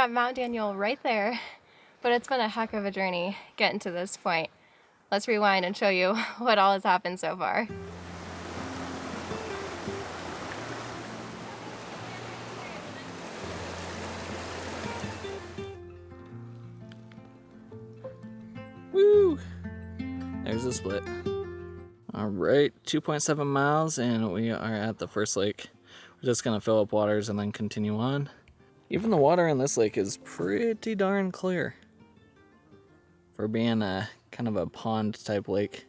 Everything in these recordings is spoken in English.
got Mount Daniel right there, but it's been a heck of a journey getting to this point. Let's rewind and show you what all has happened so far. Woo! There's a split. All right, 2.7 miles and we are at the first lake. We're just gonna fill up waters and then continue on. Even the water in this lake is pretty darn clear for being a kind of a pond type lake.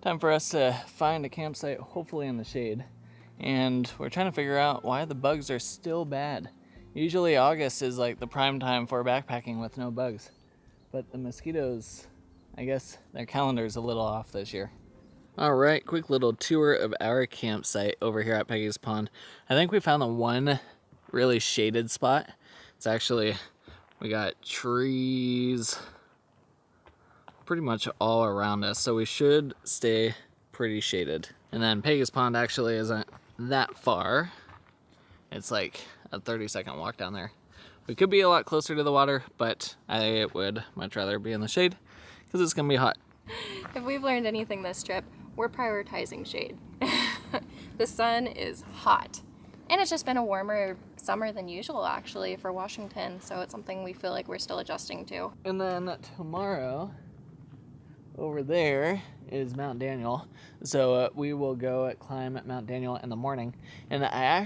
Time for us to find a campsite, hopefully in the shade. And we're trying to figure out why the bugs are still bad. Usually August is like the prime time for backpacking with no bugs. But the mosquitoes, I guess their calendar's a little off this year. All right, quick little tour of our campsite over here at Peggy's Pond. I think we found the one really shaded spot. It's actually, we got trees pretty much all around us, so we should stay pretty shaded. And then Peggy's Pond actually isn't that far. It's like a 30-second walk down there. We could be a lot closer to the water, but I would much rather be in the shade because it's gonna be hot. If we've learned anything this trip, we're prioritizing shade. The sun is hot. And it's just been a warmer summer than usual actually for Washington, so it's something we feel like we're still adjusting to. And then tomorrow, over there is Mount Daniel. So we will go climb Mount Daniel in the morning. And I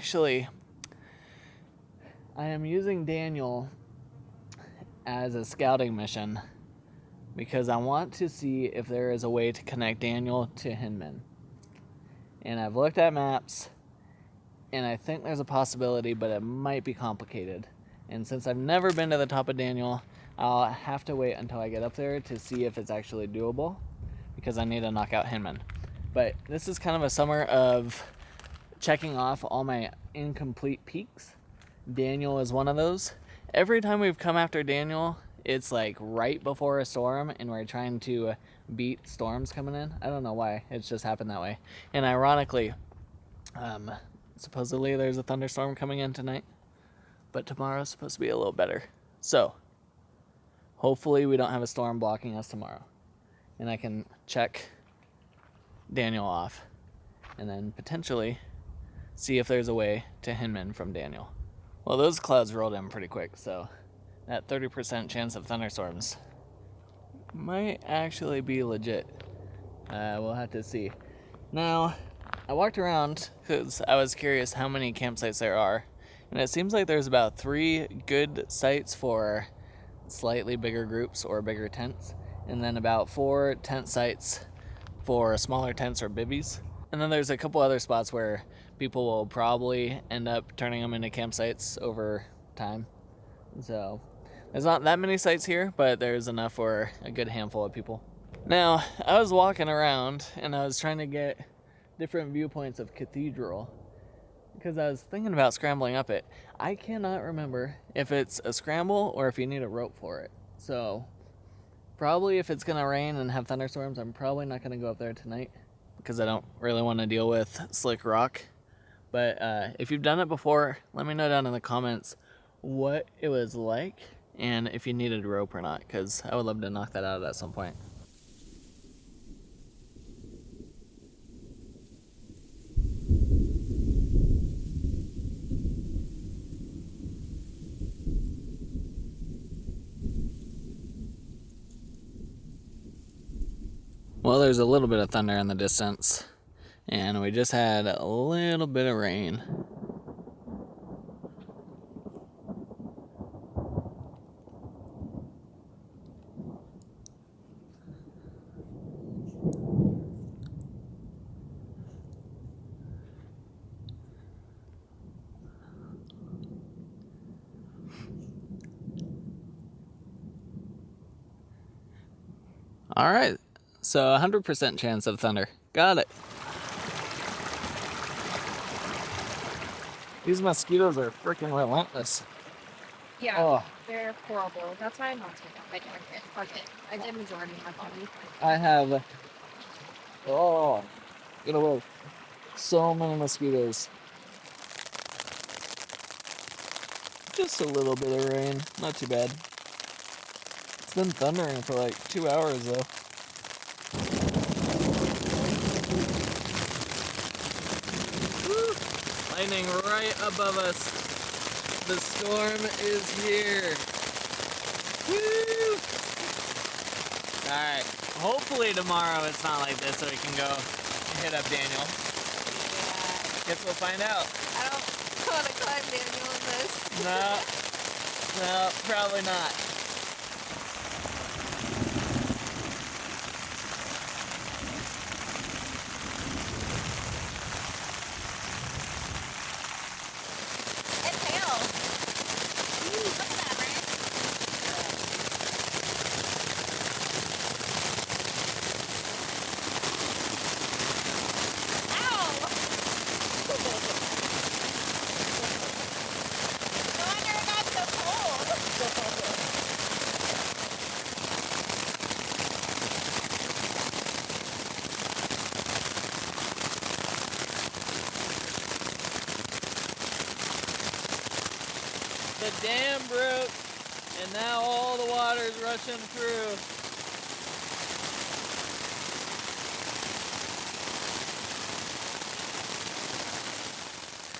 am using Daniel as a scouting mission because I want to see if there is a way to connect Daniel to Hinman. And I've looked at maps and I think there's a possibility, but it might be complicated. And since I've never been to the top of Daniel, I'll have to wait until I get up there to see if it's actually doable because I need to knock out Hinman. But this is kind of a summer of checking off all my incomplete peaks. Daniel is one of those. Every time we've come after Daniel, it's like right before a storm and we're trying to beat storms coming in. I don't know why, it's just happened that way. And ironically, supposedly there's a thunderstorm coming in tonight, but tomorrow's supposed to be a little better. So hopefully we don't have a storm blocking us tomorrow and I can check Daniel off and then potentially see if there's a way to Hinman from Daniel. Well, those clouds rolled in pretty quick, so that 30% chance of thunderstorms might actually be legit. We'll have to see. Now, I walked around because I was curious how many campsites there are, and it seems like there's about 3 good sites for slightly bigger groups or bigger tents, and then about 4 tent sites for smaller tents or bivvies. And then there's a couple other spots where people will probably end up turning them into campsites over time. So there's not that many sites here, but there's enough for a good handful of people. Now, I was walking around and I was trying to get different viewpoints of Cathedral because I was thinking about scrambling up it. I cannot remember if it's a scramble or if you need a rope for it. So probably if it's gonna rain and have thunderstorms, I'm probably not gonna go up there tonight because I don't really want to deal with slick rock. But if you've done it before, let me know down in the comments what it was like and if you needed a rope or not, because I would love to knock that out at some point. Well, there's a little bit of thunder in the distance, and we just had a little bit of rain. All right, so 100% chance of thunder. Got it. These mosquitoes are freaking relentless. Yeah, Oh, they're horrible. That's why I'm not taking off my jacket. Fuck it. I did majority of my body. I have, get away. So many mosquitoes. Just a little bit of rain, not too bad. It's been thundering for like 2 hours though. Woo! Lightning right above us. The storm is here. Woo! Alright, hopefully tomorrow it's not like this so we can go hit up Daniel. Yeah. Guess we'll find out. I don't want to climb Daniel in this. No, probably not. It's hail. Ooh, look at that, Brian. Ow! No wonder it got so cold. The dam broke, and now all the water's rushing through.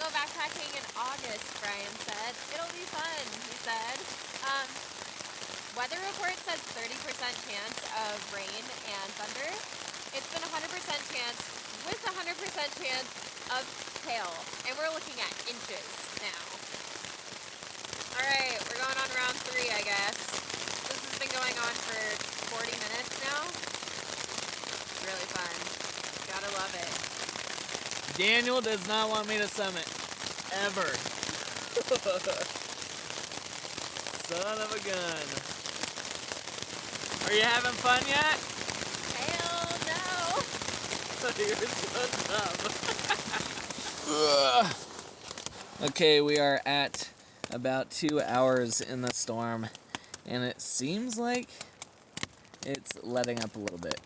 Go backpacking in August, Brian said. It'll be fun, he said. Weather report said 30% chance of rain and thunder. It's been 100% chance with 100% chance of hail. And we're looking at inches now. Alright, we're going on round 3, I guess. This has been going on for 40 minutes now. Really fun. Gotta love it. Daniel does not want me to summit. Ever. Son of a gun. Are you having fun yet? Hell no! You're so dumb. Okay, we are at about 2 hours in the storm, and it seems like it's letting up a little bit.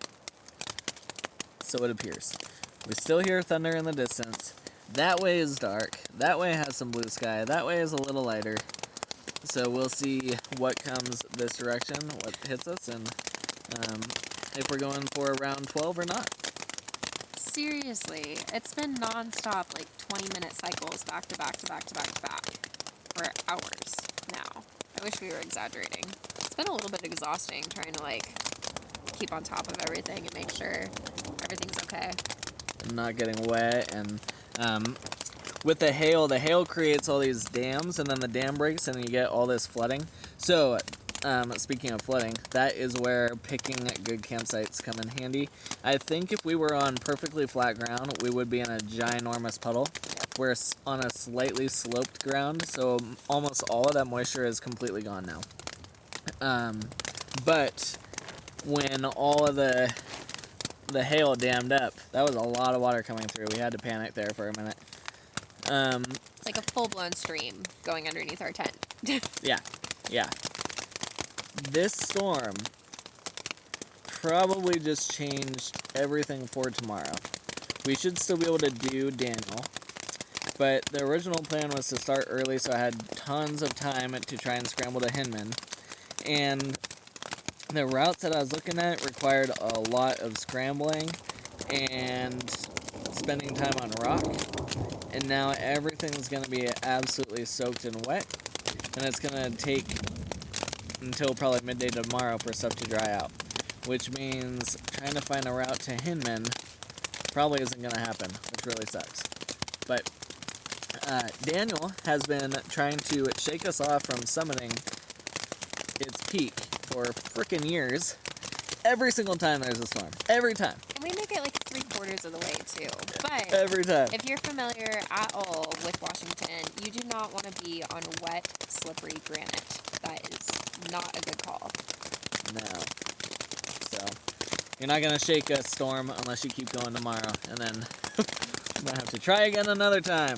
So it appears. We still hear thunder in the distance. That way is dark. That way has some blue sky. That way is a little lighter. So we'll see what comes this direction, what hits us, and if we're going for round 12 or not. Seriously, it's been non-stop, like 20-minute cycles back to back to back to back to back for hours now. I wish we were exaggerating. It's been a little bit exhausting trying to like keep on top of everything and make sure everything's okay. Not getting wet, and with the hail creates all these dams, and then the dam breaks and you get all this flooding. So speaking of flooding, that is where picking good campsites come in handy. I think if we were on perfectly flat ground, we would be in a ginormous puddle. We're on a slightly sloped ground, so almost all of that moisture is completely gone now. But when all of the hail dammed up, that was a lot of water coming through. We had to panic there for a minute. Like a full-blown stream going underneath our tent. Yeah. This storm probably just changed everything for tomorrow. We should still be able to do Daniel, but the original plan was to start early, so I had tons of time to try and scramble to Hinman. And the routes that I was looking at required a lot of scrambling and spending time on rock. And now everything's going to be absolutely soaked and wet. And it's going to take until probably midday tomorrow for stuff to dry out. which means trying to find a route to Hinman probably isn't going to happen, which really sucks. But Daniel has been trying to shake us off from summiting its peak for frickin' years. Every single time there's a storm. Every time. And we make it like 3/4 of the way too. But every time. If you're familiar at all with Washington, you do not want to be on wet, slippery granite. That is not a good call. No. So, you're not going to shake a storm unless you keep going tomorrow. And then you might have to try again another time.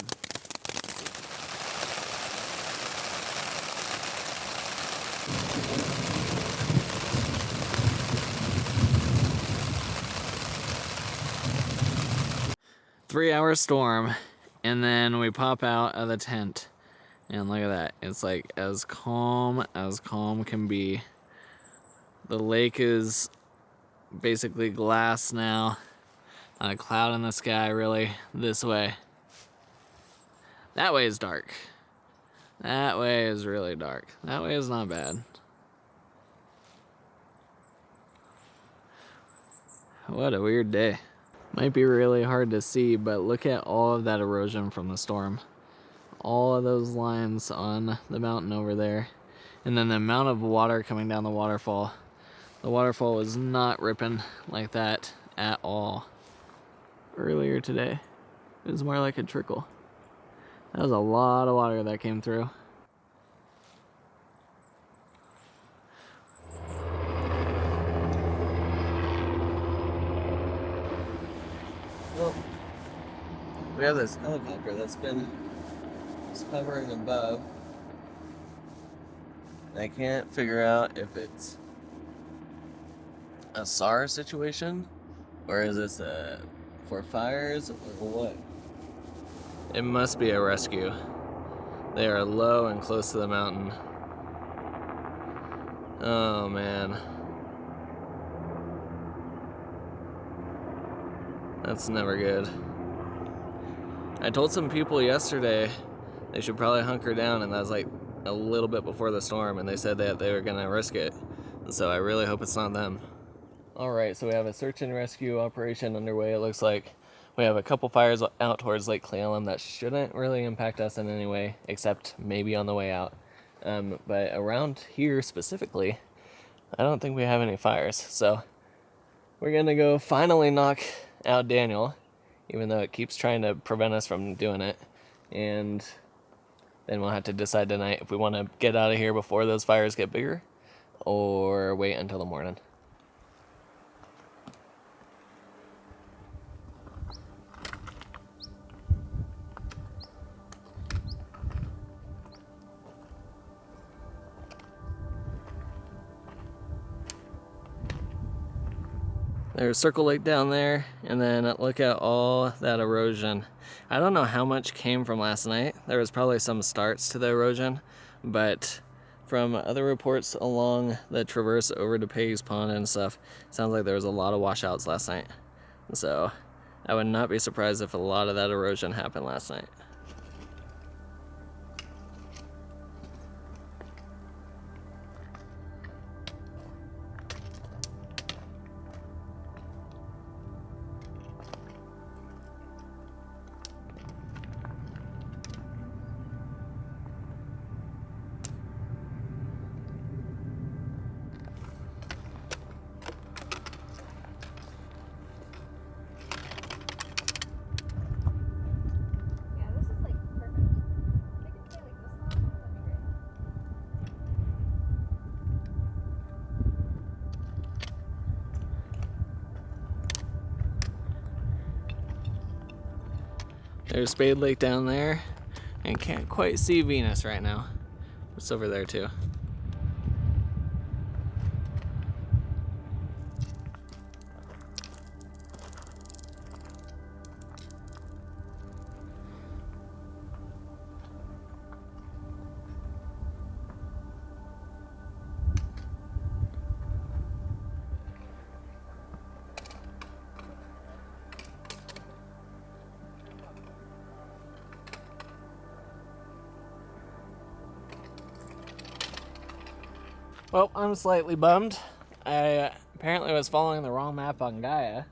Three-hour storm, and then we pop out of the tent, and look at that. It's like as calm can be. The lake is basically glass now. Not a cloud in the sky really this way. That way is dark. That way is really dark. That way is not bad. What a weird day. Might be really hard to see, but look at all of that erosion from the storm. All of those lines on the mountain over there. And then the amount of water coming down the waterfall. The waterfall was not ripping like that at all earlier today. It was more like a trickle. That was a lot of water that came through. Well, we have this helicopter that's been hovering above. I can't figure out if it's a SAR situation or is this for fires or what? It must be a rescue. They are low and close to the mountain. Oh man. That's never good. I told some people yesterday they should probably hunker down, and that was like a little bit before the storm, and they said that they were gonna risk it. And so I really hope it's not them. Alright, so we have a search and rescue operation underway. It looks like we have a couple fires out towards Lake Clallam that shouldn't really impact us in any way, except maybe on the way out. But around here specifically, I don't think we have any fires. So we're gonna go finally knock out Daniel, even though it keeps trying to prevent us from doing it. And then we'll have to decide tonight if we want to get out of here before those fires get bigger or wait until the morning. There's Circle Lake down there, and then look at all that erosion. I don't know how much came from last night. There was probably some starts to the erosion, but from other reports along the traverse over to Peggy's Pond and stuff, it sounds like there was a lot of washouts last night. So I would not be surprised if a lot of that erosion happened last night. There's Spade Lake down there, and can't quite see Venus right now. It's over there too. Well, I'm slightly bummed. I apparently was following the wrong map on Gaia,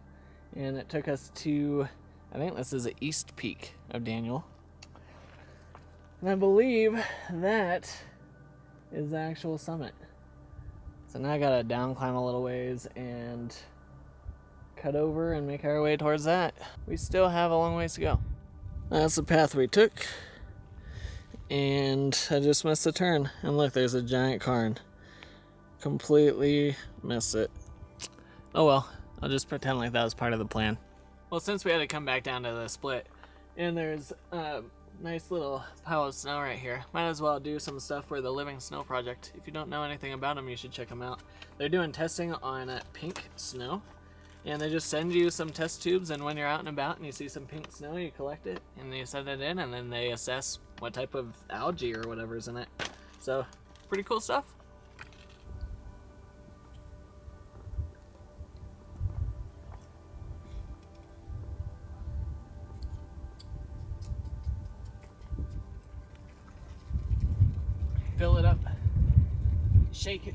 and it took us to, I think this is the east peak of Daniel. And I believe that is the actual summit. So now I gotta down climb a little ways and cut over and make our way towards that. We still have a long ways to go. That's the path we took. And I just missed the turn. And look, there's a giant cairn. Completely missed it. Oh well, I'll just pretend like that was part of the plan. Well, since we had to come back down to the split, and there's a nice little pile of snow right here, might as well do some stuff for the Living Snow Project. If you don't know anything about them, you should check them out. They're doing testing on pink snow, and they just send you some test tubes, and when you're out and about and you see some pink snow, you collect it and you send it in, and then they assess what type of algae or whatever's in it. So, pretty cool stuff. Fill it up, shake it.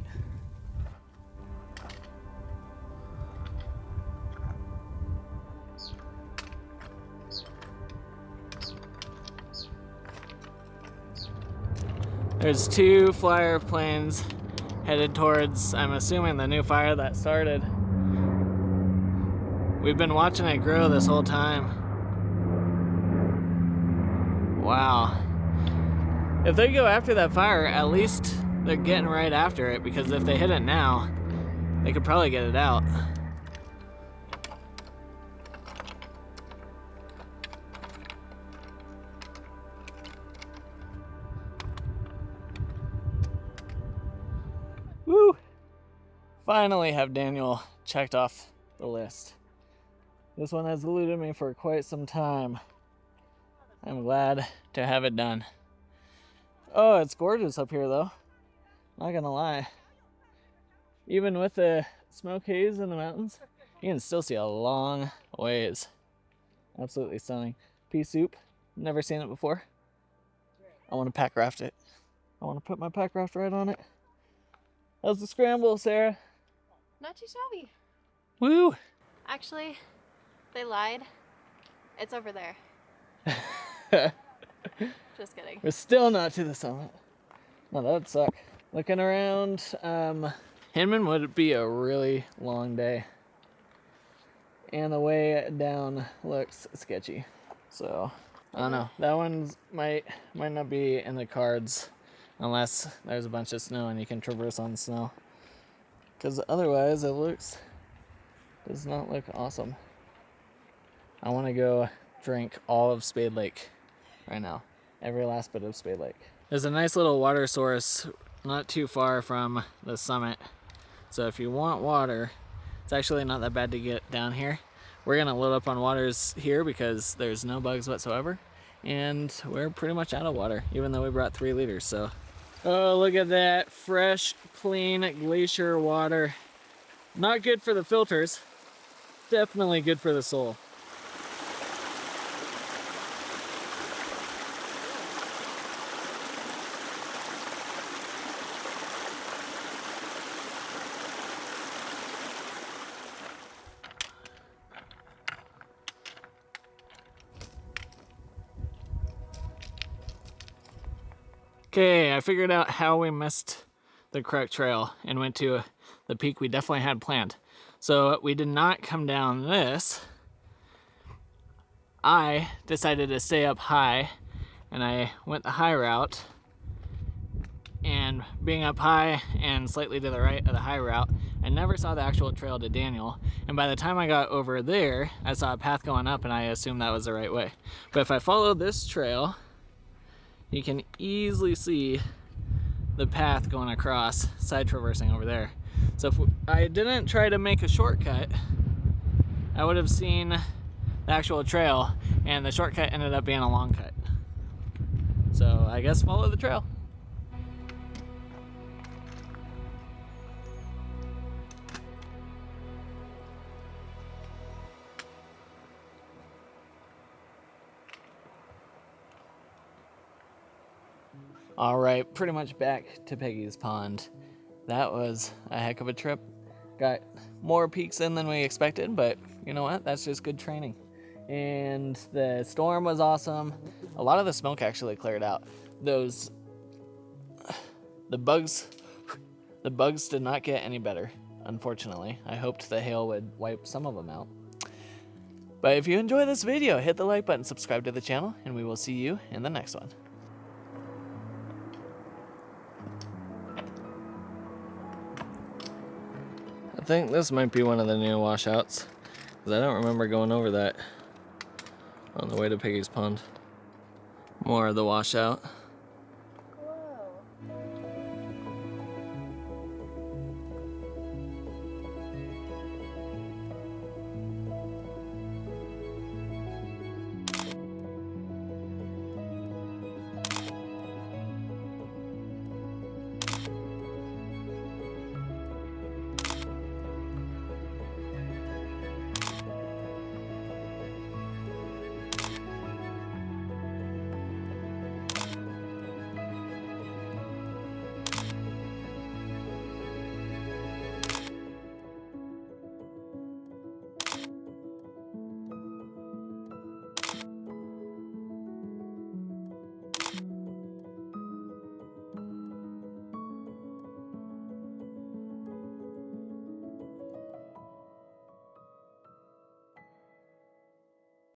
There's 2 flyer planes headed towards, I'm assuming, the new fire that started. We've been watching it grow this whole time. Wow. If they go after that fire, at least they're getting right after it, because if they hit it now, they could probably get it out. Woo! Finally have Daniel checked off the list. This one has eluded me for quite some time. I'm glad to have it done. Oh, it's gorgeous up here though. Not gonna lie. Even with the smoke haze in the mountains, you can still see a long ways. Absolutely stunning. Pea Soup, never seen it before. I want to pack raft it. I want to put my pack raft right on it. How's the scramble, Sarah? Not too shabby. Woo! Actually, they lied. It's over there. Just kidding. We're still not to the summit. No, that would suck. Looking around, Hinman would be a really long day. And the way down looks sketchy. So, I don't know. That one's might not be in the cards unless there's a bunch of snow and you can traverse on snow. Because otherwise does not look awesome. I want to go drink all of Spade Lake right now. Every last bit of Spade Lake. There's a nice little water source not too far from the summit. So if you want water, it's actually not that bad to get down here. We're gonna load up on waters here because there's no bugs whatsoever. And we're pretty much out of water, even though we brought 3 liters, so. Oh, look at that fresh, clean glacier water. Not good for the filters, definitely good for the soul. Okay, I figured out how we missed the correct trail and went to the peak we definitely had planned. So we did not come down this. I decided to stay up high and I went the high route. And being up high and slightly to the right of the high route, I never saw the actual trail to Daniel. And by the time I got over there, I saw a path going up and I assumed that was the right way. But if I follow this trail, you can easily see the path going across, side traversing over there. So if I didn't try to make a shortcut, I would have seen the actual trail, and the shortcut ended up being a long cut. So I guess follow the trail. All right, pretty much back to Peggy's pond. That was a heck of a trip. got more peaks in than we expected, but you know what? That's just good training. And the storm was awesome. A lot of the smoke actually cleared out. The bugs did not get any better, unfortunately. I hoped the hail would wipe some of them out. But if you enjoy this video, hit the like button, subscribe to the channel, and we will see you in the next one. I think this might be one of the new washouts, because I don't remember going over that on the way to Peggy's pond. More of the washout.